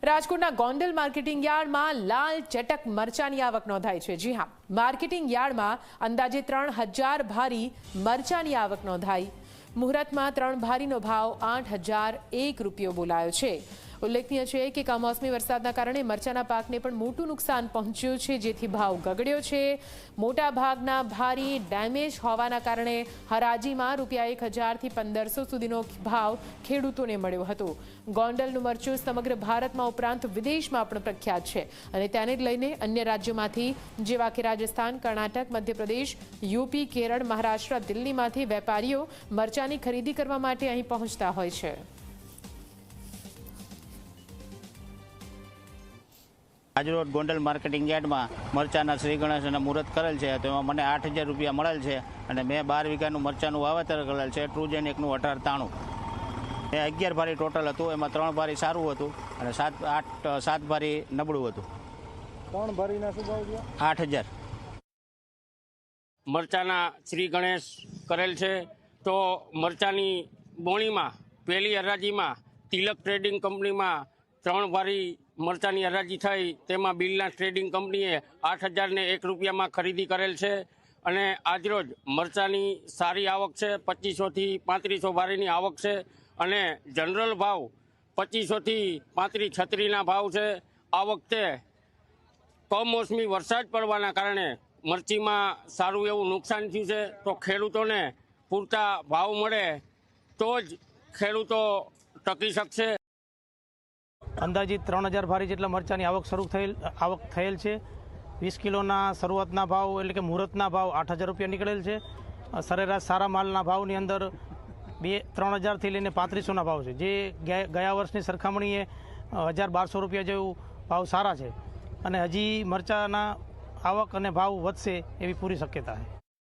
રાજકોટના ગોંડલ માર્કેટિંગ યાર્ડમાં લાલ ચટક મરચાની આવક નોંધાઈ છે। જી હા, માર્કેટિંગ યાર્ડમાં અંદાજે 3000 ભારી મરચાની આવક નોંધાઈ। મુહૂર્તમાં 3 ભારીનો ભાવ 8001 રૂપિયો બોલાયો છે। ઉલ્લેખનીય છે કે કમોસમી વરસાદના કારણે મરચાના પાકને પણ મોટું નુકસાન પહોંચ્યું છે, જેથી ભાવ ગગડ્યો છે। મોટા ભાગના ભારી ડેમેજ હોવાના કારણે હરાજીમાં ₹1000 થી 1500 સુધીનો ભાવ ખેડૂતોને મળ્યો હતો। ગોંડલનું મરચું સમગ્ર ભારતમાં ઉપરાંત વિદેશમાં પણ પ્રખ્યાત છે અને તેને લઈને અન્ય રાજ્યોમાંથી જેવા કે રાજસ્થાન, કર્ણાટક, મધ્યપ્રદેશ, યુપી, કેરળ, મહારાષ્ટ્ર, દિલ્હીમાંથી વેપારીઓ મરચાની ખરીદી કરવા માટે અહીં પહોંચતા હોય છે। આજરોજ ગોંડલ માર્કેટિંગ યાર્ડમાં મરચાના શ્રી ગણેશના મુહૂર્ત કરેલ છે, તો એમાં મને 8000 રૂપિયા મળેલ છે અને મેં 12 વીઘાનું મરચાનું વાવેતર કરેલ છે। ટ્રુજન 1નું 1893 એ 11 ભારી ટોટલ હતું, એમાં 3 ભારી સારું હતું અને 7 ભારી નબળું હતું। 3 ભારીના શું ભાવ થયા? 8000। મરચાના શ્રી ગણેશ કરેલ છે, તો મરચાની બોણીમાં પહેલી હરાજીમાં તિલક ટ્રેડિંગ કંપનીમાં 3 ભારી મરચાની હરાજી થઈ, તેમાં બિરલા ટ્રેડિંગ કંપનીએ 8001 રૂપિયામાં ખરીદી કરેલ છે અને આજરોજ મરચાની સારી આવક છે। 2500 થી 3500 ભારીની આવક છે અને જનરલ ભાવ 2500 થી 35-36ના ભાવ છે। આ વખતે કમોસમી વરસાદ પડવાના કારણે મરચીમાં સારું એવું નુકસાન થયું છે, તો ખેડૂતોને પૂરતા ભાવ મળે તો જ ખેડૂતો ટકી શકશે। અંદાજિત 3000 ભારી જેટલા મરચાની આવક થયેલ છે। 20 કિલોના શરૂઆતના ભાવ એટલે કે મુહૂર્તના ભાવ 8000 રૂપિયા નીકળેલ છે। સરેરાશ સારા માલના ભાવની અંદર 3000 થી લઈને 3500ના ભાવ છે, જે ગયા વર્ષની સરખામણીએ 1200 રૂપિયા જેવું ભાવ સારા છે અને હજી મરચાના આવક અને ભાવ વધશે એવી પૂરી શક્યતા છે।